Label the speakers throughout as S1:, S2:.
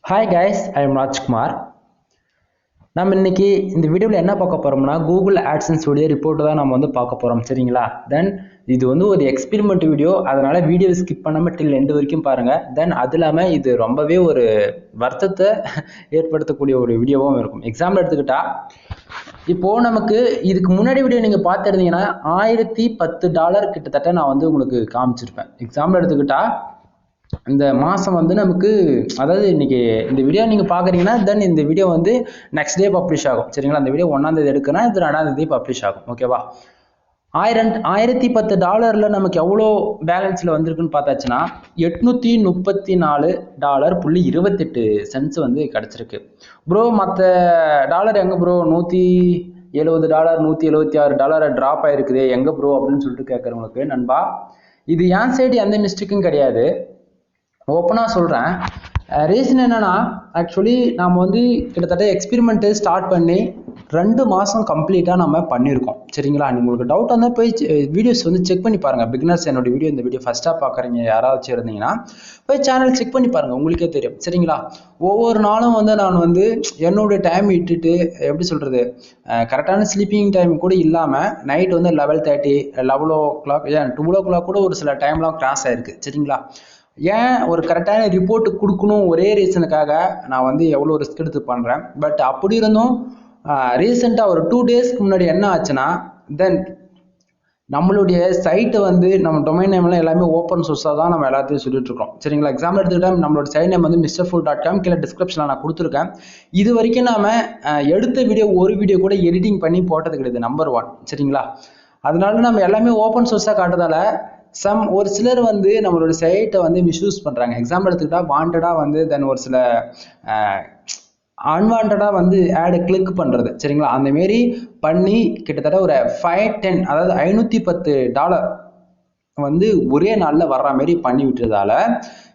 S1: Hi guys, I am Rajkumar. நம்ம இன்னைக்கு இந்த வீடியோவில் என்ன பார்க்க போறோம்னா கூகுள் AdSense உடைய ரிப்போர்ட் தான் நம்ம வந்து பார்க்க போறோம் சரிங்களா. தென் இது வந்து ஒரு எக்ஸ்பெரிமெண்ட் வீடியோ, அதனால வீடியோ ஸ்கிப் பண்ணாம டில் எண்ட் வரைக்கும் பாருங்க. தென் அது இல்லாம இது ரொம்பவே ஒரு வருத்தத்தை ஏற்படுத்தக்கூடிய ஒரு வீடியோவும் இருக்கும். எக்ஸாம்பிள் எடுத்துக்கிட்டா இப்போ நமக்கு இதுக்கு முன்னாடி வீடியோ நீங்க பார்த்திருந்தீங்கன்னா $1010 கிட்டத்தட்ட நான் வந்து உங்களுக்கு காமிச்சிருப்பேன். எக்ஸாம்பிள் எடுத்துக்கிட்டா இந்த மாதம் வந்து நமக்கு அதாவது இன்னைக்கு இந்த வீடியோ நீங்கள் பார்க்குறீங்கன்னா தென் இந்த வீடியோ வந்து நெக்ஸ்ட் டே பப்ளிஷ் ஆகும் சரிங்களா. இந்த வீடியோ 1ஆம் தேதி எடுக்கிறேன்னா இது 2ஆம் தேதி பப்ளிஷ் ஆகும் ஓகேவா. $1010 நமக்கு எவ்வளோ பேலன்ஸில் வந்திருக்குன்னு பார்த்தாச்சுன்னா $834.28 வந்து கிடச்சிருக்கு. ப்ரோ மற்ற டாலர் எங்கே ப்ரோ $170 $176 ட்ராப் ஆகிருக்குது எங்கே ப்ரோ அப்படின்னு சொல்லிட்டு கேட்குறவங்களுக்கு நண்பா, இது என் சைடு எந்த மிஸ்டேக்கும் கிடையாது. ஓப்பனாக சொல்கிறேன். ரீசன் என்னன்னா ஆக்சுவலி நம்ம வந்து கிட்டத்தட்ட எக்ஸ்பெரிமெண்ட்டு ஸ்டார்ட் பண்ணி 2 மாதம் கம்ப்ளீட்டாக நம்ம பண்ணியிருக்கோம் சரிங்களா. உங்களுக்கு டவுட் வந்தால் போய் வீடியோஸ் வந்து செக் பண்ணி பாருங்கள். பிகினர்ஸ் என்னோட வீடியோ இந்த வீடியோ ஃபஸ்ட்டாக பார்க்குறீங்க யாராச்சும் இருந்தீங்கன்னா போய் சேனல் செக் பண்ணி பாருங்கள், உங்களுக்கே தெரியும் சரிங்களா. ஒவ்வொரு நாளும் வந்து நான் வந்து என்னோடய டைம் இட்டுட்டு எப்படி சொல்கிறது கரெக்டான ஸ்லீப்பிங் டைம் கூட இல்லாமல் நைட் வந்து 11:30 11 ஏன் 12 கூட ஒரு சில டைம்லாம் கிளாஸ் ஆகிருக்கு சரிங்களா. ஏன் ஒரு கரெக்டான ரிப்போர்ட் கொடுக்கணும் ஒரே ரீசனுக்காக நான் வந்து எவ்வளோ ரிஸ்க் எடுத்து பண்ணுறேன். பட் அப்படி இருந்தும் ரீசெண்டாக ஒரு 2 டேஸ்க்கு முன்னாடி என்ன ஆச்சுன்னா தென் நம்மளுடைய சைட்டை வந்து நம்ம டொமைன் நேம்லாம் எல்லாமே ஓப்பன் சோர்ஸாக தான் நம்ம எல்லாத்தையும் சொல்லிட்டு இருக்கோம் சரிங்களா. எக்ஸாம்பிள் எடுத்துக்கிட்டா நம்மளோட சைட் நேம் வந்து mrfood.com கீழே டிஸ்கிரிப்ஷனில் நான் கொடுத்துருக்கேன். இது வரைக்கும் நாம எடுத்த வீடியோ ஒரு வீடியோ கூட எடிட்டிங் பண்ணி போட்டது கிடையாது, நம்பர் 1 சரிங்களா. அதனால நம்ம எல்லாமே ஓப்பன் சோர்ஸாக காட்டுறதால ஒரு சிலர் வந்து நம்மளோட சைட்டை வந்து மிஸ்யூஸ் பண்ணுறாங்க. எக்ஸாம்பிள் எடுத்துக்கிட்டா வாண்டடாக வந்து தென் ஒரு சில அன்வான்டாக வந்து ஆடை கிளிக் பண்ணுறது சரிங்களா. அந்தமாரி பண்ணி கிட்டத்தட்ட ஒரு 510 அதாவது $510 வந்து ஒரே நாளில் வர்ற மாரி பண்ணி விட்டுறதால,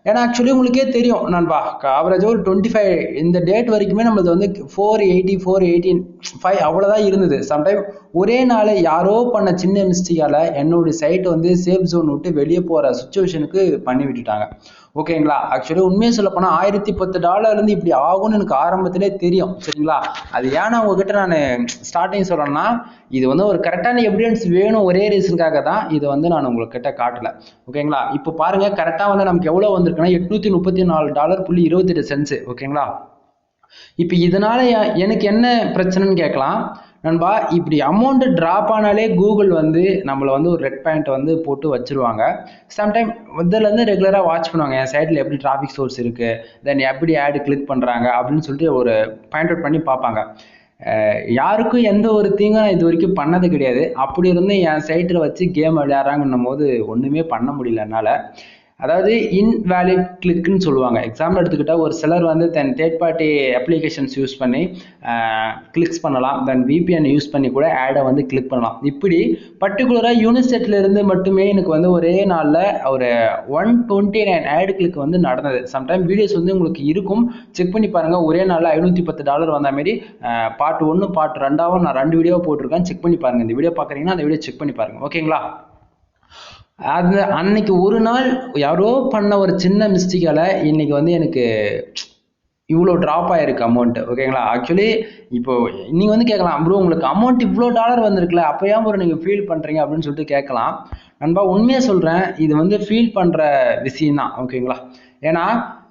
S1: ஏன்னா ஆக்சுவலி உங்களுக்கே தெரியும் நண்பா ஆவரேஜாக ஒரு 25 இந்த டேட் வரைக்குமே நம்மளது வந்து 480 485 அவ்வளோதான் இருந்தது. சம்டைம் ஒரே நாள் யாரோ பண்ண சின்ன மிஸ்டேக்கால என்னுடைய சைட் வந்து சேஃப் ஜோன் விட்டு வெளியே போகிற சுச்சுவேஷனுக்கு பண்ணி விட்டுட்டாங்க ஓகேங்களா. ஆக்சுவலி உண்மையை சொல்ல போனால் $1010 இப்படி ஆகும்னு எனக்கு ஆரம்பத்திலே தெரியும் சரிங்களா. அது ஏன்னா உங்ககிட்ட நான் ஸ்டார்டிங் சொல்லணும்னா இது வந்து ஒரு கரெக்டான எவிடன்ஸ் வேணும், ஒரே ரீசனுக்காக தான் இதை வந்து நான் உங்ககிட்ட காட்டல ஓகேங்களா. இப்போ பாருங்க கரெக்டாக வந்து நமக்கு எவ்வளோ வந்திருக்குன்னா $834.28 ஓகேங்களா. இப்போ இதனால எனக்கு என்ன பிரச்சனைன்னு கேட்கலாம் நண்பா. இப்படி அமௌண்ட் ட்ராப் ஆனாலே கூகுள் வந்து நம்மளை வந்து ஒரு ரெட் பாயிண்ட் வந்து போட்டு வச்சிருவாங்க. சம்டைம் இதில் இருந்து ரெகுலராக வாட்ச் பண்ணுவாங்க என் சைட்டில் எப்படி டிராஃபிக் சோர்ஸ் இருக்குது, தென் எப்படி ஆடு கிளிக் பண்ணுறாங்க அப்படின்னு சொல்லிட்டு ஒரு பாயிண்ட் அவுட் பண்ணி பார்ப்பாங்க. யாருக்கும் எந்த ஒரு தீங்கும் இது வரைக்கும் பண்ணது கிடையாது. அப்படி இருந்து என் சைட்டில் வச்சு கேம் விளையாடுறாங்கன்னும் போது ஒன்றுமே பண்ண முடியல என்னால். அதாவது இன்வேலிட் கிளிக்னு சொல்லுவாங்க. எக்ஸாம்பிள் எடுத்துக்கிட்டா ஒரு சிலர் வந்து then third party applications use பண்ணி கிளிக்ஸ் பண்ணலாம், தென் VPN யூஸ் பண்ணி கூட ஆடை வந்து கிளிக் பண்ணலாம். இப்படி பர்டிகுலராக யூனிசெட்ல இருந்து மட்டுமே எனக்கு வந்து ஒரே நாளில் ஒரு 129 ஆடு கிளிக் வந்து நடந்தது. சம்டைம் வீடியோஸ் வந்து உங்களுக்கு இருக்கும், செக் பண்ணி பாருங்க. ஒரே நாளில் $510 வந்த மாதிரி பார்ட் 1 பார்ட் 2 நான் 2 வீடியோ போட்டிருக்கேன், செக் பண்ணி பாருங்க. இந்த வீடியோ பார்க்குறீங்கன்னா அந்த வீடியோ செக் பண்ணி பாருங்க ஓகேங்களா. அது அன்னைக்கு ஒரு நாள் யாரோ பண்ண ஒரு சின்ன மிஸ்டேக்கால இன்னைக்கு வந்து எனக்கு இவ்வளோ ட்ராப் ஆயிருக்கு அமௌண்ட் ஓகேங்களா. ஆக்சுவலி இப்போ நீங்கள் வந்து கேட்கலாம் ப்ரோ உங்களுக்கு அமௌண்ட் இவ்வளோ டாலர் வந்திருக்குல்ல அப்போ ஏன் ப்ரோ நீங்கள் ஃபீல் பண்ணுறீங்க அப்படின்னு சொல்லிட்டு கேட்கலாம். நண்பா உண்மையாக சொல்கிறேன், இது வந்து ஃபீல் பண்ணுற விஷயம்தான் ஓகேங்களா. ஏன்னா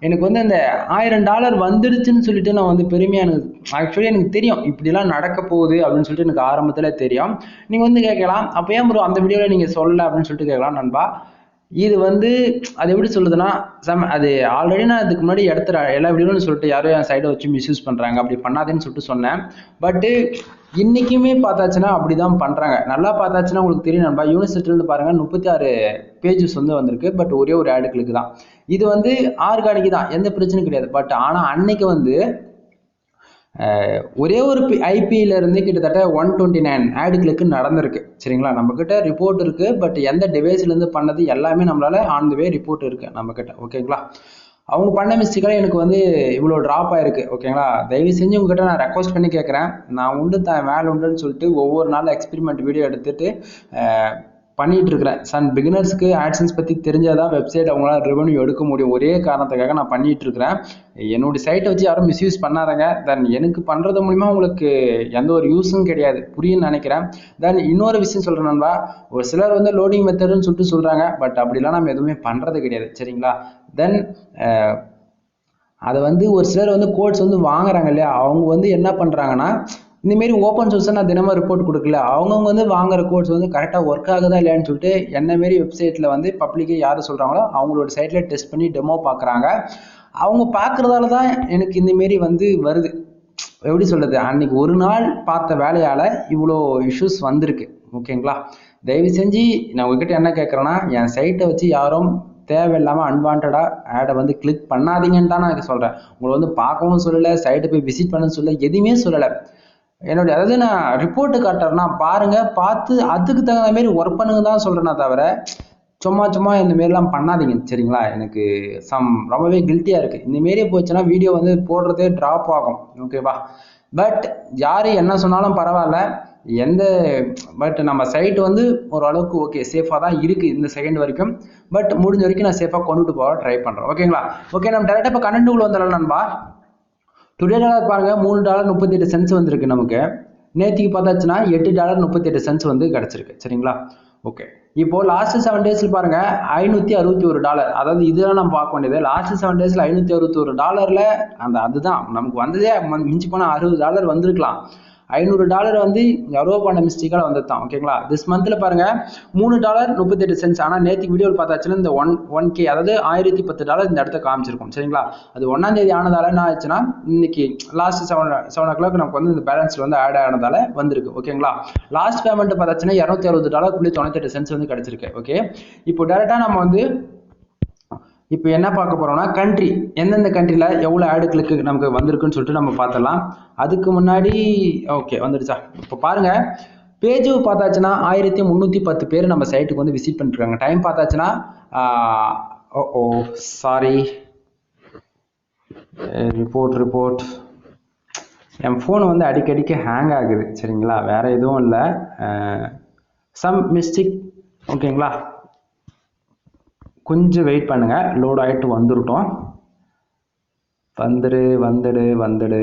S1: எனக்கு வந்து அந்த $1000 வந்துடுச்சுன்னு சொல்லிட்டு நான் வந்து பெருமையாக எனக்கு ஆக்சுவலி எனக்கு தெரியும் இப்படிலாம் நடக்க போகுது அப்படின்னு சொல்லிட்டு எனக்கு ஆரம்பத்தில் தெரியும். நீங்கள் வந்து கேட்கலாம் அப்போ ஏன் ப்ரோ அந்த வீடியோவில் நீங்கள் சொல்லலை அப்படின்னு சொல்லிட்டு கேட்கலாம். நண்பா இது வந்து அது எப்படி சொல்லுதுன்னா அது ஆல்ரெடி நான் இதுக்கு முன்னாடி எடுத்துற எல்லா வீடியோன்னு சொல்லிட்டு யாரும் என் சைடை வச்சு மிஸ்யூஸ் பண்ணுறாங்க அப்படி பண்ணாதேன்னு சொல்லிட்டு சொன்னேன். பட்டு இன்னைக்குமே பார்த்தாச்சுன்னா அப்படிதான் பண்ணுறாங்க. நல்லா பார்த்தாச்சுன்னா உங்களுக்கு தெரியும் நண்பா, யூனிவர்சிட்டியிலேருந்து பாருங்கள் 36 பேஜஸ் வந்து வந்திருக்கு. பட் ஒரே ஒரு ஆடு கிளிக் தான். இது வந்து ஆர்கானிக் தான், எந்த பிரச்சனையும் கிடையாது. பட் ஆனால் அன்னைக்கு வந்து ஒரே ஒரு ஐபியில இருந்து கிட்டத்தட்ட 129 ஆடு கிளிக் நடந்திருக்கு சரிங்களா. நம்ம கிட்ட ரிப்போர்ட் இருக்கு. பட் எந்த டிவைஸ்ல இருந்து பண்ணது எல்லாமே நம்மளால ஆன் தி வே ரிப்போர்ட் இருக்கு நம்ம கிட்ட ஓகேங்களா. அவங்க பண்ண மிஸ்டேக்கால எனக்கு வந்து இவ்வளோ ட்ராப் ஆயிருக்கு ஓகேங்களா. தயவு செஞ்சு உங்ககிட்ட நான் ரெக்வஸ்ட் பண்ணி கேட்குறேன், நான் உண்டு தான் வேலை உண்டுன்னு சொல்லிட்டு ஒவ்வொரு நாளும் எக்ஸ்பெரிமெண்ட் வீடியோ எடுத்துட்டு பண்ணிட்டு இருக்கிறேன். சன் பிகினர்ஸ்க்கு ஆட்சன்ஸ் பற்றி தெரிஞ்சாதான் வெப்சைட் அவங்களால ரெவன்யூ எடுக்க முடியும். ஒரே காரணத்துக்காக நான் பண்ணிட்டு இருக்கிறேன். என்னுடைய சைட்டை வச்சு யாரும் மிஸ்யூஸ் பண்ணாதங்க. தென் எனக்கு பண்ணுறது மூலிமா உங்களுக்கு எந்த ஒரு யூஸும் கிடையாது, புரியுன்னு நினைக்கிறேன். தென் இன்னொரு விஷயம் சொல்கிறேன் நண்பா, ஒரு சிலர் வந்து லோடிங் மெத்தடுன்னு சொல்லிட்டு சொல்கிறாங்க, பட் அப்படிலாம் நம்ம எதுவுமே பண்ணுறது கிடையாது, சரிங்களா? தென் அதை வந்து ஒரு சிலர் வந்து கோட்ஸ் வந்து வாங்குறாங்க இல்லையா, அவங்க வந்து என்ன பண்ணுறாங்கன்னா, இந்தமாரி ஓப்பன் சோர்ஸை நான் தினமும் ரிப்போர்ட் கொடுக்கல, அவங்கவுங்க வந்து வாங்குற கோட்ஸ் வந்து கரெக்டாக ஒர்க் ஆகுதா இல்லையான்னு சொல்லிட்டு என்னமாரி வெப்சைட்டில் வந்து பப்ளிக்காக யார் சொல்கிறாங்களோ அவங்களோட சைட்டில் டெஸ்ட் பண்ணி டெமோ பார்க்குறாங்க. அவங்க பார்க்குறதால தான் எனக்கு இந்தமாரி வந்து வருது. எப்படி சொல்கிறது, அன்னைக்கு ஒரு நாள் பார்த்த வேலையால் இவ்வளோ இஷ்யூஸ் வந்திருக்கு, ஓகேங்களா? தயவு செஞ்சு நான் உங்ககிட்ட என்ன கேட்குறேன்னா, என் சைட்டை வச்சு யாரும் தேவையில்லாமல் அன்வான்டாக ஆடை வந்து கிளிக் பண்ணாதீங்கன்னு தான் நான் சொல்கிறேன். உங்களை வந்து பார்க்கவும் சொல்லலை, சைட்டை போய் விசிட் பண்ண சொல்லலை, எதுவுமே சொல்லலை. என்னுடைய அதாவது நான் ரிப்போர்ட்டு காட்டுறேன்னா பாருங்க, பார்த்து அதுக்கு தகுந்த மாதிரி ஒர்க் பண்ணுங்க தான் சொல்கிறேன்னா தவிர சும்மா இந்த மாரிலாம் பண்ணாதீங்க, சரிங்களா? எனக்கு ரொம்பவே கில்ட்டியாக இருக்குது. இந்தமாரி போச்சுன்னா வீடியோ வந்து போடுறதே ட்ராப் ஆகும், ஓகேவா? பட் யார் என்ன சொன்னாலும் பரவாயில்ல, பட் நம்ம சைட் வந்து ஓரளவுக்கு ஓகே சேஃபாக தான் இருக்குது இந்த செகண்ட் வரைக்கும். பட் முடிஞ்ச வரைக்கும் நான் சேஃபாக கொண்டுட்டு போக ட்ரை பண்ணுறேன், ஓகேங்களா? ஓகே, நம்ம டேரெக்டாக இப்போ கண்டென்ட்டுக்குள்ள வந்துடலாம் நண்பா. டுடே டாலர் பாருங்க, $3.38 வந்திருக்கு நமக்கு. நேற்றுக்கு பார்த்தாச்சுன்னா $8.38 வந்து கிடச்சிருக்கு, சரிங்களா? ஓகே, இப்போ லாஸ்ட் 7 டேஸில் பாருங்க $561. அதாவது இதெல்லாம் நம்ம பார்க்க வேண்டியது, லாஸ்ட் 7 டேஸில் $561 அதுதான் நமக்கு வந்ததே. மிஞ்சி போனால் $60 வந்திருக்கலாம். $500 வந்து யாரோ பண்ண மிஸ்டேக்கால வந்தது தான், ஓகேங்களா? திஸ் மந்த்ல பாருங்க $3.38. ஆனால் நேற்றுக்கு வீடியோவில் பார்த்தாச்சுன்னா இந்த 1K அதாவது $1010 இந்த இடத்த காமிச்சிருக்கும், சரிங்களா? அது 1ஆம் தேதி ஆனதால என்ன ஆச்சுன்னா இன்னைக்கு லாஸ்ட் 7 o'clock நமக்கு வந்து இந்த பேலன்ஸ்ல வந்து ஆட் ஆனதால வந்திருக்கு, ஓகேங்களா? லாஸ்ட் பேமெண்ட் பார்த்தாச்சுன்னா $260.98 வந்து கிடைச்சிருக்கு. ஓகே, இப்போ டேரக்டா நம்ம வந்து இப்போ என்ன பார்க்க போறோம்னா, கண்ட்ரி எந்தெந்த கண்ட்ரியில் எவ்வளோ ஆடு கிளிக்கு நமக்கு வந்திருக்குன்னு சொல்லிட்டு நம்ம பார்த்துடலாம். அதுக்கு முன்னாடி ஓகே வந்துடுச்சா? இப்போ பாருங்க, பேஜ் பார்த்தாச்சுன்னா 1310 பேர் நம்ம சைட்டுக்கு வந்து விசிட் பண்ணிருக்காங்க. டைம் பார்த்தாச்சுன்னா சாரி ரிப்போர்ட் என் ஃபோன் வந்து அடிக்கடிக்கு ஹேங் ஆகுது, சரிங்களா? வேற எதுவும் இல்லை, சம் மிஸ்டேக், ஓகேங்களா? கொஞ்சம் வெயிட் பண்ணுங்க, லோட் ஆகிட்டு வந்துருட்டோம். வந்துடு.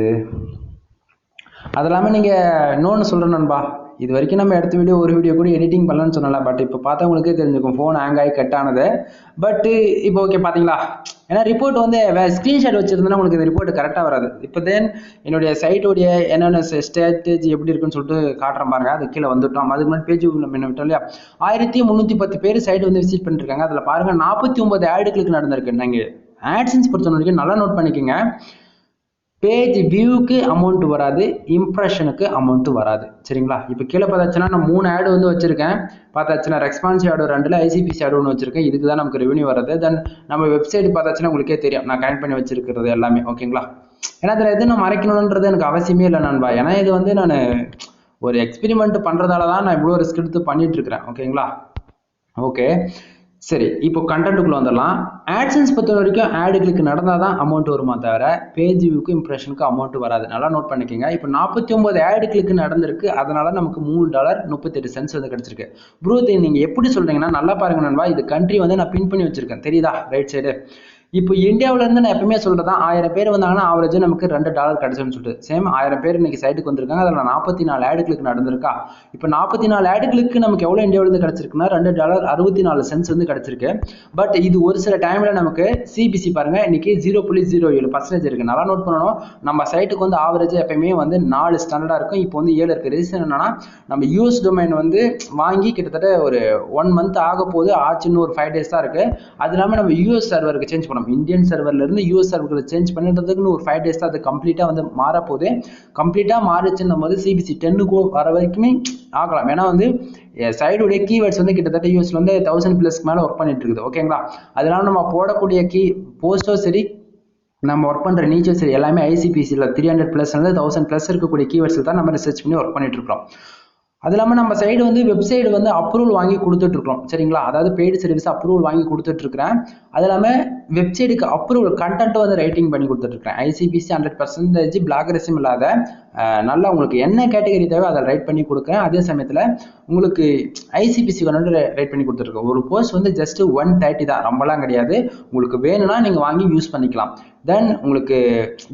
S1: அது இல்லாமல் நீங்கள் இன்னொன்று சொல்கிறேன் நண்பா, இது வரைக்கும் நம்ம எடுத்த வீடியோ ஒரு வீடியோ கூட எடிட்டிங் பண்ணலான்னு சொன்னல, பட் இப்போ பார்த்தவங்களுக்கே தெரிஞ்சுக்கும் ஃபோன் ஹேங் ஆகி கட் ஆனது. பட்டு இப்போ ஓகே பார்த்தீங்களா? ஏன்னா ரிப்போர்ட் வந்து ஸ்க்ரீன்ஷாட் வச்சுருந்தோன்னா உங்களுக்கு இந்த ரிப்போர்ட் கரெக்டாக வராது. இப்போ தென் என்னுடைய சைட்டோடைய என்னென்ன ஸ்டேட்டேஜ் எப்படி இருக்குன்னு சொல்லிட்டு காட்டுறேன் பாருங்க. அது கீழே வந்துட்டோம். அதுக்கு முன்னாடி பேஜ் நம்ம என்ன விட்டோம் இல்லையா, 1310 பேர் சைட் வந்து விசிட் பண்ணிருக்காங்க. அதில் பாருங்க 49 ஆடு கிளிக் நடந்திருக்கு. நீங்கள் ஆட்சன்ஸ் பொறுத்த வரைக்கும் நல்லா நோட் பண்ணிக்கோங்க, பேஜ் வியூக்கு அமௌண்ட் வராது, இம்ப்ரெஷனுக்கு அமௌண்ட் வராது, சரிங்களா? இப்போ கீழே பார்த்தாச்சுன்னா நான் 3 ஆடு வந்து வச்சிருக்கேன். பார்த்தாச்சுன்னா ரெஸ்பான்சிவ் ஆடு 2, ஐசிபிசி ஆடு 1 வச்சிருக்கேன். இதுக்கு தான் நமக்கு ரெவன்யூ வருது. தென் நம்ம வெப்சைட் பார்த்தாச்சுன்னா உங்களுக்கே தெரியும் நான் கனெக்ட் பண்ணி வச்சிருக்கிறது எல்லாமே, ஓகேங்களா? ஏன்னா அதில் எது நான் மறைக்கணுன்றது எனக்கு அவசியமே இல்லை நண்பா. ஏன்னா இது வந்து நான் ஒரு எக்ஸ்பெரிமெண்ட் பண்ணுறதால தான் நான் இவ்வளோ ரிஸ்க் எடுத்து பண்ணிட்டு இருக்கிறேன், ஓகேங்களா? ஓகே, சரி, இப்போ கண்டென்ட்டுக்குள்ள வந்துடலாம். ஆட்சன்ஸ் பொறுத்த வரைக்கும் ஆடு கிளிக் நடந்தால் தான் அமௌண்ட் வருமா தவிர பேஜ் வியூக்கு இம்ப்ரெஷனுக்கு அமௌண்ட் வராது. நல்லா நோட் பண்ணிக்கோங்க. இப்போ 49 ஆடு கிளிக் நடந்திருக்கு, அதனால நமக்கு $3.38 வந்து கிடைச்சிருக்கு. ப்ரூ நீங்கள் எப்படி சொல்றீங்கன்னா நல்லா பாருங்க நண்பா, இது கண்ட்ரி வந்து நான் பின் பண்ணி வச்சிருக்கேன், தெரியுதா? Right side. இப்போ இந்தியாவிலேருந்து நான் எப்பவுமே சொல்றதான், 1000 பேர் வந்தாங்கன்னா ஆவரேஜ் நமக்கு $2 கிடைச்சுன்னு சொல்லிட்டு. சேம் 1000 பேர் இன்னைக்கு சைட்டுக்கு வந்திருக்காங்க, அதில் 44 ஆடு கிளிக் நடந்திருக்கா. இப்போ 44 ஆடு கிளிக்கு நமக்கு எவ்வளோ இந்தியாவிலேருந்து கிடைச்சிருக்குன்னா $2.64 வந்து கிடைச்சிருக்கு. பட் இது ஒரு சில டைம்ல நமக்கு சிபிசி பாருங்க இன்னைக்கு 0.07% இருக்கு. நல்லா நோட் பண்ணணும். நம்ம சைட்டுக்கு வந்து ஆவரேஜ் எப்பயுமே வந்து 4 ஸ்டாண்டர்டா இருக்கும். இப்போ வந்து 7 இருக்கு. ரீசன் என்னன்னா, நம்ம யூஎஸ் டொமைன் வந்து வாங்கி கிட்டத்தட்ட ஒரு 1 மந்த் ஆக போது, ஆச்சுன்னு ஒரு 5 days தான் இருக்கு. அது இல்லாமல் நம்ம யூஎஸ் சர்வருக்கு சேஞ்ச் பண்ணோம், இந்தியன் சர்வர்ல இருந்து யூஎஸ் சர்வருக்கு சேஞ்ச் பண்ணின்றதுக்கு ஒரு 5 days தான் அது கம்ப்ளீட்டா வந்து மாற போகுது. கம்ப்ளீட்டா மாறிச்சுன்னும் போது சிபிசி 10 வர வரைக்குமே ஆகலாம். ஏன்னா வந்து சைடுடைய கீவேர்ட்ஸ் வந்து கிட்டத்தட்ட யூஎஸ்ல வந்து 1000+ மேல ஒர்க் பண்ணிட்டு இருக்குது, ஓகேங்களா? அதனால நம்ம போடக்கூடிய போஸ்டோ சரி, நம்ம ஒர்க் பண்ற நீச்சோ சரி, எல்லாமே ஐசிபிசியில் 300+ 1000+ இருக்கக்கூடிய கீவேர்ட்ஸில் தான் நம்ம ரிசர்ச் பண்ணி ஒர்க் பண்ணிட்டு இருக்கோம். அது இல்லாமல் நம்ம சைடு வந்து வெப்சைடு வந்து அப்ரூவல் வாங்கி கொடுத்துட்ருக்கோம் சரிங்களா. அதாவது பெய்டு சர்வீஸ் அப்ரூவல் வாங்கி கொடுத்துட்ருக்கிறேன். அது இல்லாமல் வெப்சைட்டுக்கு அப்ரூவல் கண்டென்ட் வந்து ரைட்டிங் பண்ணி கொடுத்துட்ருக்கேன். ஐசிபிசி 100% பிளாகரிசம் இல்லாத நல்லா உங்களுக்கு என்ன கேட்டகரி தேவை அதை ரைட் பண்ணி கொடுக்குறேன். அதே சமயத்தில் உங்களுக்கு ஐசிபிசி கண்டென்ட் ரைட் பண்ணி கொடுத்துட்ருக்கேன். ஒரு போஸ்ட் வந்து ஜஸ்ட் 130 தான், ரொம்பலாம் கிடையாது. உங்களுக்கு வேணும்னா நீங்கள் வாங்கி யூஸ் பண்ணிக்கலாம். தென் உங்களுக்கு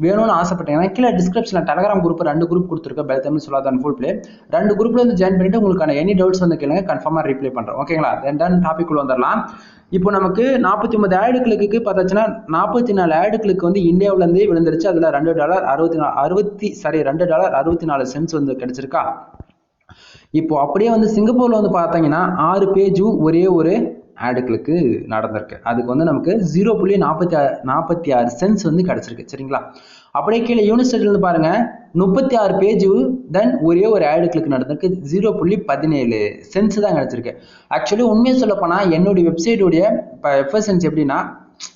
S1: வேணும்னு ஆசைப்பட்டீங்கன்னா கீழே டிஸ்கிரிப்ஷனில் டெலகிராம் குரூப் 2 குரூப் கொடுத்துருக்கேன். பெல் தமிழ் சொல்லாதான் ஃபுல் பிளே 2 குரூப்ல வந்து ஜாயின் பண்ணிட்டு உங்களுக்கான எனி டவுட்ஸ் வந்து கேளுங்க, கன்ஃபார்மாக ரிப்ளை பண்ணுறோம் ஓகேங்களா. தென் டாபிக் உள்ள வந்துடலாம். இப்போ நமக்கு 49 ஆடு கிளிக்கு பார்த்தாச்சுன்னா 44 ஆடு கிளிக் வந்து இந்தியாவிலேருந்து விழுந்துருச்சு. அதில் $2.64 வந்து கிடைச்சிருக்கா. இப்போ அப்படியே வந்து சிங்கப்பூர்ல வந்து பார்த்தீங்கன்னா 6 பேஜும் ஒரே ஒரு ஆடு கிளிக்கு நடந்திருக்கு. அதுக்கு வந்து நமக்கு 0.46 வந்து கிடைச்சிருக்கு சரிங்களா. அப்படியே கீழே யூனிவர்சிட்டியில இருந்து பாருங்க 36 பேஜ் தென் ஒரே ஒரு ஆடு கிளிக் நடந்திருக்கு. 0.17 தான் கிடைச்சிருக்கு. ஆக்சுவலி உண்மையை சொல்ல போனா என்னுடைய வெப்சைட்டுடைய எஃபிஷியன்சி எப்படின்னா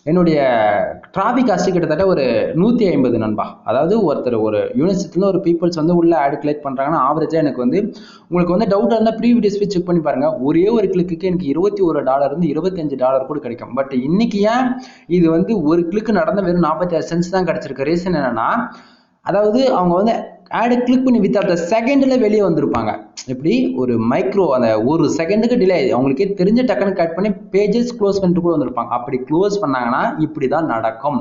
S1: என்னுடைய டிராபிக் காஸ்ட் கிட்டத்தட்ட ஒரு 150 நண்பா. அதாவது ஒருத்தர் ஒரு யூனிவர்சிட்டியில் ஒரு பீப்புள்ஸ் வந்து உள்ள ஆடு கிளிக் பண்றாங்கன்னா ஆவரேஜா எனக்கு வந்து உங்களுக்கு வந்து டவுட் இருந்தால் ப்ரீவியஸ் செக் பண்ணி பாருங்க. ஒரே ஒரு கிளிக்கு எனக்கு $21 இருந்து $25 கூட கிடைக்கும். பட் இன்னைக்கு ஏன் இது வந்து ஒரு கிளிக் நடந்த வெறும் 46 தான் கிடைச்சிருக்கு. ரீசன் என்னன்னா அதாவது அவங்க வந்து ஆடு கிளிக் பண்ணி வித் ஆஃப் த செகண்ட்ல வெளியே வந்திருப்பாங்க. எப்படி ஒரு மைக்ரோ அந்த ஒரு செகண்டுக்கு டிலே அவங்களுக்கே தெரிஞ்ச டக்குன்னு கட் பண்ணி பேஜஸ் க்ளோஸ் பண்ணிட்டு கூட வந்திருப்பாங்க. அப்படி க்ளோஸ் பண்ணாங்கன்னா இப்படிதான் நடக்கும்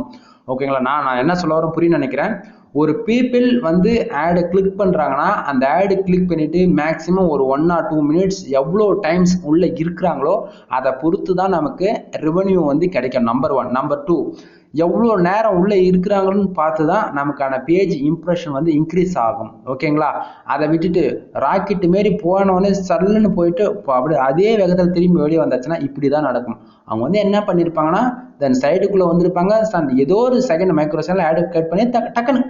S1: ஓகேங்களா. நான் என்ன சொல்ல வரேன் புரியும் நினைக்கிறேன். ஒரு பீப்புள் வந்து ஆடு கிளிக் பண்றாங்கன்னா அந்த ஆடு கிளிக் பண்ணிட்டு மேக்சிமம் ஒரு 1 or 2 minutes எவ்வளோ டைம்ஸ் உள்ள இருக்கிறாங்களோ அதை பொறுத்து தான் நமக்கு ரெவன்யூ வந்து கிடைக்கும். நம்பர் 1. நம்பர் 2 எவ்வளோ நேரம் உள்ள இருக்கிறாங்கன்னு பார்த்து தான் நமக்கான பேஜ் இம்ப்ரெஷன் வந்து இன்க்ரீஸ் ஆகும் ஓகேங்களா. அதை விட்டுட்டு ராக்கெட் மாரி போனோடனே சல்லுன்னு போயிட்டு அப்படி அதே வேகத்தில் திரும்பி வெளியே வந்தாச்சுன்னா இப்படி தான் நடக்கும். அவங்க வந்து என்ன பண்ணியிருப்பாங்கன்னா தென் சைடுக்குள்ளே வந்திருப்பாங்க, ஏதோ ஒரு second micro second ad cut பண்ணி டக்குன்னு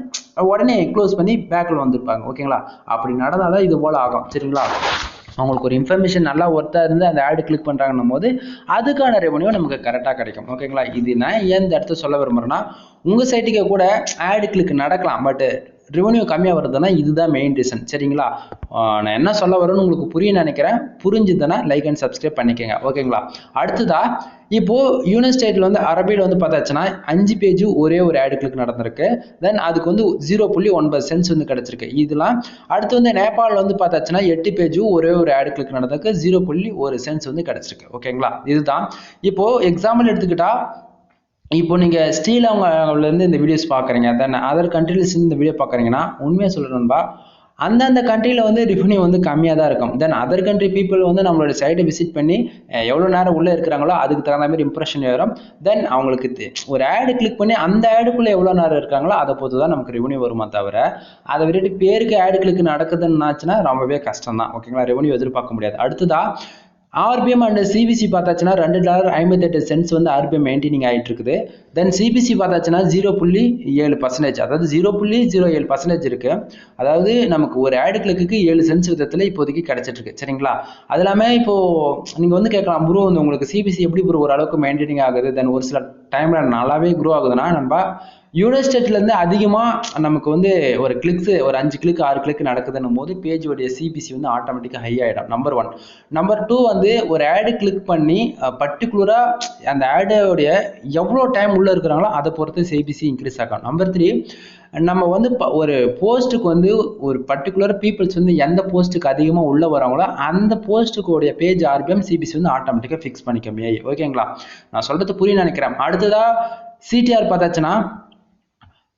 S1: உடனே க்ளோஸ் பண்ணி பேக்கில் வந்திருப்பாங்க ஓகேங்களா. அப்படி நடந்தால் தான் இது போல் ஆகும் சரிங்களா. அவங்களுக்கு ஒரு இன்ஃபர்மேஷன் நல்லா ஒர்த்தாக இருந்து அந்த ஆடு கிளிக் பண்ணுறாங்கன்னும் போது அதுக்கான ரெவன்யூ நமக்கு கரெக்டாக கிடைக்கும் ஓகேங்களா. இது நான் ஏன் இந்த இடத்த சொல்ல விரும்புகிறேன்னா உங்கள் சைட்டுக்கு கூட ஆடு கிளிக் நடக்கலாம், பட் ரெவன்யூ கம்மியாக வருதுன்னா இதுதான் மெயின் ரீசன் சரிங்களா. நான் என்ன சொல்ல வரேன்னு உங்களுக்கு புரியும் நினைக்கிறேன். புரிஞ்சுதுன்னா லைக் அண்ட் சப்ஸ்கிரைப் பண்ணிக்கோங்க ஓகேங்களா. அடுத்ததா இப்போ யூனிவர்சிட்டியில் வந்து அரபியில் வந்து பார்த்தாச்சுன்னா 5 பேஜ் ஒரே ஒரு ஆடு கிளிக் நடந்திருக்கு. தென் அதுக்கு வந்து 0.9 வந்து கிடைச்சிருக்கு. இதெல்லாம் அடுத்து வந்து நேபாளில் வந்து பார்த்தாச்சுன்னா 8 பேஜும் ஒரே ஒரு ஆடு கிளிக் நடந்திருக்கு. 0.1 வந்து கிடைச்சிருக்கு ஓகேங்களா. இதுதான் இப்போ எக்ஸாம்பிள் எடுத்துக்கிட்டா இப்போ நீங்கள் ஸ்ரீலங்காவிலேருந்து இந்த வீடியோஸ் பார்க்குறீங்க, தென் அதர் கண்ட்ரிலேருந்து இந்த வீடியோ பார்க்குறீங்கன்னா உண்மையாக சொல்கிறேன்பா அந்தந்த கண்ட்ரியில் வந்து ரெவன்யூ வந்து கம்மியாக தான் இருக்கும். தென் அதர் கண்ட்ரி பீப்புள் வந்து நம்மளோட சைட்டை விசிட் பண்ணி எவ்வளோ நேரம் உள்ளே இருக்கிறாங்களோ அதுக்கு தகுந்த மாதிரி இம்ப்ரெஷன் வரும். தென் அவங்களுக்கு ஒரு ஆடு கிளிக் பண்ணி அந்த ஆடுக்குள்ளே எவ்வளோ நேரம் இருக்காங்களோ அதை பொறுத்து தான் நமக்கு ரெவன்யூ வருமா தவிர அதை விட்டுட்டு பேருக்கு ஆடு கிளிக் நடக்குதுன்னாச்சுன்னா ரொம்பவே கஷ்டம் தான் ஓகேங்களா. ரெவன்யூ எதிர்பார்க்க முடியாது. அடுத்ததா ஆர்பிஎம் அண்ட் சிபிசி பார்த்தாச்சுன்னா $2.58 வந்து ஆர்பிஎம் மெயின்டைனிங் ஆகிட்டு இருக்குது. தென் சிபிசி பார்த்தாச்சுன்னா 0.7%, அதாவது 0.07% இருக்கு. அதாவது நமக்கு ஒரு ஆடு கிளிக்கு 7 சென்ட்ஸ் விதத்தில் இப்போதைக்கு கிடைச்சிட்டு இருக்கு சரிங்களா. அது இல்லாமல் இப்போ நீங்க வந்து கேட்கலாம் ப்ரோ வந்து உங்களுக்கு சிபிசி எப்படி ப்ரோ ஓரளவுக்கு மெயின்டைனிங் ஆகுது, தென் ஒரு சில டைம்ல நல்லாவே க்ரோ ஆகுதுன்னா நம்ம யூனிவர்சிட்டிலேருந்து அதிகமாக நமக்கு வந்து ஒரு கிளிக்ஸ் ஒரு 5 கிளிக் 6 கிளிக் நடக்குதுன்னும் போது பேஜோடைய சிபிசி வந்து ஆட்டோமேட்டிக்காக ஹை ஆகிடும். நம்பர் 1. நம்பர் 2 வந்து ஒரு ஆடு கிளிக் பண்ணி பர்டிகுலராக அந்த ஆடோடைய எவ்வளோ டைம் உள்ளே இருக்கிறாங்களோ அதை பொறுத்து சிபிசி இன்க்ரீஸ் ஆகும். நம்பர் 3 நம்ம வந்து ஒரு போஸ்ட்டுக்கு வந்து ஒரு பர்டிகுலர் பீப்புள்ஸ் வந்து எந்த போஸ்ட்டுக்கு அதிகமாக உள்ளே வராங்களோ அந்த போஸ்ட்டுக்குடைய பேஜ் ஆர்பிஎம் சிபிசி வந்து ஆட்டோமேட்டிக்காக ஃபிக்ஸ் பண்ணிக்க முடியாது ஓகேங்களா. நான் சொல்கிறது புரிய நினைக்கிறேன். அடுத்ததாக சிடிஆர் பார்த்தாச்சுன்னா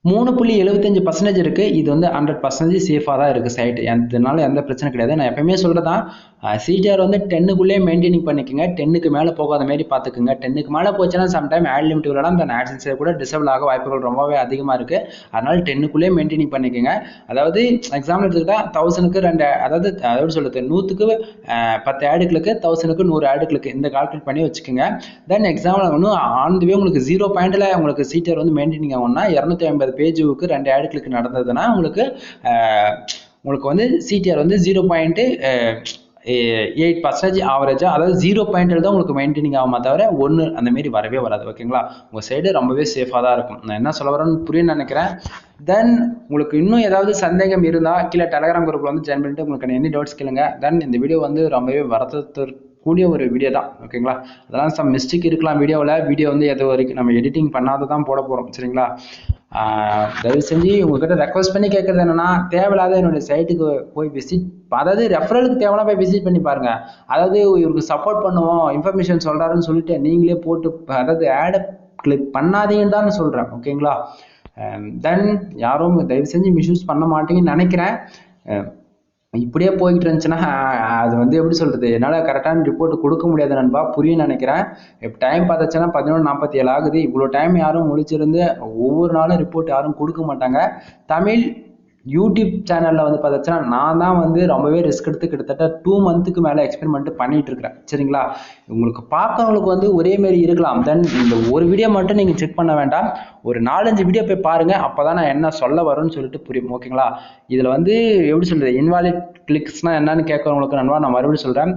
S1: 3.75% இருக்கு. இது வந்து 100% சேஃபாக தான் இருக்கு சைட், அதனால எந்த பிரச்சனை கிடையாது. நான் எப்பயுமே சொல்றதான் சிடிஆர் வந்து 10க்குள்ளே மெயின்டைனிங் பண்ணிக்கோங்க. 10க்கு மேலே போகாத மாதிரி பார்த்துக்குங்க. 10க்கு மேலே போச்சுன்னா சம்டைம் ஆட் லிமிட் விடலாம், அந்த AdSense கூட டிசேபிள் ஆக வாய்ப்புகள் ரொம்பவே அதிகமாக இருக்கு. அதனால 10க்குள்ளே மெயின்டைனிங் பண்ணிக்கோங்க. அதாவது எக்ஸாம்பிள் எடுத்துக்கிட்டா 1000க்கு 2 அதாவது அதாவது சொல்லுது 100க்கு 10 ஆடுகளுக்கு 1000க்கு 100 ஆடுகளுக்கு இந்த கால்குலேட் பண்ணி வச்சுக்கோங்க. தென் எக்ஸாம்பிள் ஒன்று ஆன்துவே உங்களுக்கு 0 பாயிண்ட்ல உங்களுக்கு சிடிஆர் வந்து மெயின்டைனிங் ஆகும்னா 250 பேஜுக்கு 2 ஆடுகளுக்கு நடந்ததுன்னா உங்களுக்கு வந்து சிடிஆர் வந்து 0.7 8% ஆவரேஜாக, அதாவது 0 பாயிண்டில் தான் உங்களுக்கு மெயின்டைனிங் ஆகுமா தவிர 1 அந்த மாரி வரவே வராது. ஓகேங்களா? உங்கள் சைடு ரொம்பவே சேஃபாக தான் இருக்கும். நான் என்ன சொல்ல வரேன்னு புரியும்னு நினைக்கிறேன். தென் உங்களுக்கு இன்னும் ஏதாவது சந்தேகம் இருந்தால் கீழே டெலகிராம் குரூப்பில் வந்து ஜாயின் பண்ணிட்டு உங்களுக்கு எனி டவுட்ஸ் கேளுங்க. தென் இந்த வீடியோ வந்து ரொம்பவே வரக்கூடிய ஒரு வீடியோ தான். ஓகேங்களா? அதெல்லாம் சம் மிஸ்டேக் இருக்கலாம் வீடியோவில். வீடியோ வந்து எது வரைக்கும் நம்ம எடிட்டிங் பண்ணாத தான் போட போகிறோம். சரிங்களா? தயவு செஞ்சு உங்ககிட்ட ரெக்வஸ்ட் பண்ணி கேட்கறது என்னன்னா, தேவையில்லாத என்னுடைய சைட்டுக்கு போய் விசிட், அதாவது ரெஃபரலுக்கு தேவையான போய் விசிட் பண்ணி பாருங்க. அதாவது இவருக்கு சப்போர்ட் பண்ணுவோம், இன்ஃபர்மேஷன் சொல்றாருன்னு சொல்லிட்டு நீங்களே போட்டு, அதாவது ஆடை கிளிக் பண்ணாதீங்கன்னு தான் சொல்றேன். ஓகேங்களா? தென் யாரும் தயவு செஞ்சு மிஸ்யூஸ் பண்ண மாட்டீங்கன்னு நினைக்கிறேன். இப்படியே போய்கிட்டு இருந்துச்சுன்னா அது வந்து எப்படி சொல்றது, என்னால் கரெக்டான ரிப்போர்ட் கொடுக்க முடியாது நண்பா. புரியும் நினைக்கிறேன். இப்போ டைம் பார்த்துச்சுன்னா 11:47 ஆகுது. இவ்வளோ டைம் யாரும் முடிச்சிருந்து ஒவ்வொரு நாளும் ரிப்போர்ட் யாரும் கொடுக்க மாட்டாங்க. தமிழ் யூடியூப் சேனலில் வந்து பார்த்துச்சுன்னா நான் தான் வந்து ரொம்பவே ரிஸ்க் எடுத்து கிட்டத்தட்ட 2 மந்த்துக்கு மேலே எக்ஸ்பெரிமெண்ட் பண்ணிட்டு இருக்கிறேன். சரிங்களா? உங்களுக்கு பார்க்கறவங்களுக்கு வந்து ஒரே மாரி இருக்கலாம். தென் இந்த ஒரு வீடியோ மட்டும் நீங்கள் செக் பண்ண வேண்டாம், ஒரு 4-5 வீடியோ போய் பாருங்க. அப்போ தான் நான் என்ன சொல்ல வரேன்னு சொல்லிட்டு புரியும். ஓகேங்களா? இதில் வந்து எப்படி சொல்றது, இன்வாலிட் கிளிக்ஸ்னால் என்னன்னு கேட்கறவங்களுக்கு நண்பா நான் மறுபடியும் சொல்கிறேன்.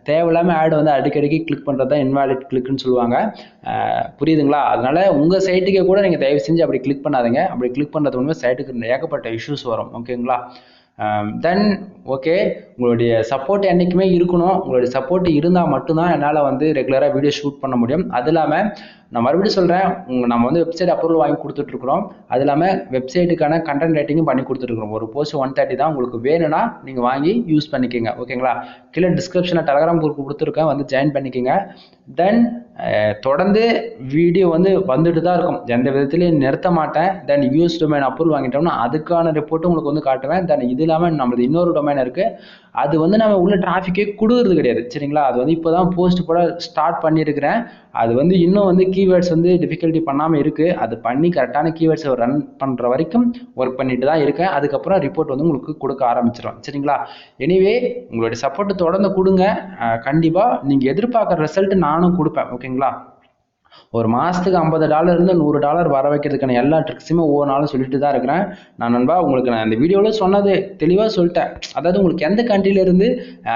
S1: தேவையில்லாமல் ஆடு வந்து அடிக்கடிக்கு கிளிக் பண்ணுறது தான் இன்வாலிட் கிளிக்னு சொல்லுவாங்க. புரியுதுங்களா? அதனால உங்கள் சைட்டுக்கே கூட நீங்கள் தயவு செஞ்சு அப்படி கிளிக் பண்ணாதீங்க. அப்படி கிளிக் பண்ணுறது மூலமாக சைட்டுக்கு ஏகப்பட்ட இஷ்யூஸ் வரும். ஓகேங்களா? தென் ஓகே, உங்களுடைய சப்போர்ட் என்றைக்குமே இருக்கணும். உங்களுடைய சப்போர்ட் இருந்தால் மட்டும்தான் என்னால் வந்து ரெகுலராக வீடியோ ஷூட் பண்ண முடியும். அது இல்லாமல் நான் மறுபடியும் சொல்கிறேன், நம்ம வந்து வெப்சைட் அப்ரூவல் வாங்கி கொடுத்துட்ருக்குறோம். அது இல்லாமல் வெப்சைட்டுக்கான கண்டென்ட் ரைட்டிங்கும் பண்ணி கொடுத்துட்ருக்குறோம். ஒரு போஸ்ட் 130 தான். உங்களுக்கு வேணும்னா நீங்கள் வாங்கி யூஸ் பண்ணிக்கோங்க. ஓகேங்களா? கீழே டிஸ்கிரிப்ஷனில் டெலகிராம் குரூப் கொடுத்துருக்கேன், வந்து ஜாயின் பண்ணிக்கோங்க. தென் தொடர்ந்து வீடியோ வந்து வந்துட்டு தான் இருக்கும், எந்த விதத்துலையும் நிறுத்த மாட்டேன். தென் யூஎஸ் டொமைன் அப்ரூவல் வாங்கிட்டோம்னா அதுக்கான ரிப்போர்ட்டும் உங்களுக்கு வந்து காட்டுவேன். தென் இது இல்லாமல் நம்மளது இன்னொரு டொமைன் இருக்குது, அது வந்து நம்ம உள்ள டிராஃபிக்கே கொடுக்குறது கிடையாது. சரிங்களா? அது வந்து இப்போ தான் போஸ்ட் போட ஸ்டார்ட் பண்ணியிருக்கிறேன். அது வந்து இன்னும் வந்து கீவேர்ட்ஸ் வந்து டிஃபிகல்ட்டி பண்ணாமல் இருக்குது. அது பண்ணி கரெக்டான கீவேர்ட்ஸை ரன் பண்ணுற வரைக்கும் ஒர்க் பண்ணிட்டு தான் இருக்கேன். அதுக்கப்புறம் ரிப்போர்ட் வந்து உங்களுக்கு கொடுக்க ஆரம்பிச்சிடும். சரிங்களா? எனிவே உங்களுடைய சப்போர்ட் தொடர்ந்து கொடுங்க. கண்டிப்பாக நீங்கள் எதிர்பார்க்குற ரிசல்ட் நானும் கொடுப்பேன். ஓகேங்களா? ஒரு மாதத்துக்கு $50 இருந்து $100 வர வைக்கிறதுக்கான எல்லா ட்ரிக்ஸுமே ஒவ்வொரு நாளும் சொல்லிட்டு தான் இருக்கிறேன். நான் நண்பா உங்களுக்கு நான் இந்த வீடியோவில் சொன்னது தெளிவாக சொல்லிட்டேன். அதாவது உங்களுக்கு எந்த கண்ட்ரியிலேருந்து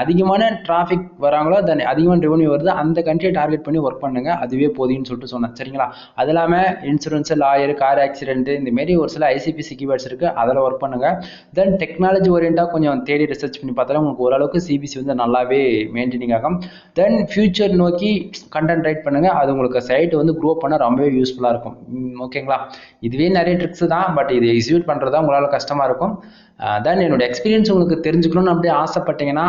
S1: அதிகமான டிராஃபிக் வராங்களோ, தென் அதிகமான ரெவன்யூ வருது, அந்த கண்ட்ரியை டார்கெட் பண்ணி ஒர்க் பண்ணுங்க, அதுவே போதும்னு சொல்லிட்டு சொன்னேன். சரிங்களா? அது இல்லாமல் இன்சூரன்ஸு, லாயர், கார் ஆக்சிடென்ட்டு, இந்தமாரி ஒரு சில ஐசிபிசி கீவேர்ட்ஸ் இருக்குது, அதில் ஒர்க் பண்ணுங்க. தென் டெக்னாலஜி ஓரியண்டாக கொஞ்சம் தேடி ரிசர்ச் பண்ணி பார்த்தாலும் உங்களுக்கு ஓரளவுக்கு சிபிசி வந்து நல்லாவே மெயின்டைனிங் ஆகும். தென் ஃபியூச்சர் நோக்கி கண்டென்ட் ரைட் பண்ணுங்க, அது உங்களுக்கு சைட் வந்து க்ரோ பண்ண ரொம்பவே யூஸ்ஃபுல்லாக இருக்கும். ஓகேங்களா? இதுவே நிறைய ட்ரிக்ஸ் தான், பட் இது எக்ஸிக்யூட் பண்ணுறது தான் உங்களால் கஷ்டமாக இருக்கும். தென் என்னோட எக்ஸ்பீரியன்ஸ் உங்களுக்கு தெரிஞ்சுக்கணும்னு அப்படியே ஆசைப்பட்டீங்கன்னா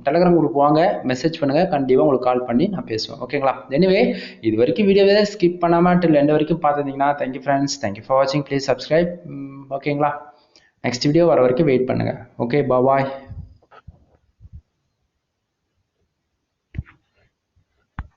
S1: டெலகிராம் குரூப் வாங்க, மெசேஜ் பண்ணுங்கள், கண்டிப்பாக உங்களுக்கு கால் பண்ணி நான் பேசுவேன். ஓகேங்களா? எனிவே இது வரைக்கும் வீடியோவை ஸ்கிப் பண்ணாமல் டில் எண்ட் வரைக்கும் பார்த்துருந்தீங்கன்னா தேங்க்யூ ஃப்ரெண்ட்ஸ், தேங்க்யூ ஃபார் வாட்சிங், ப்ளீஸ் சப்ஸ்கிரைப். ஓகேங்களா? நெக்ஸ்ட் வீடியோ வர வரைக்கும் வெயிட் பண்ணுங்கள். ஓகே, பாய்.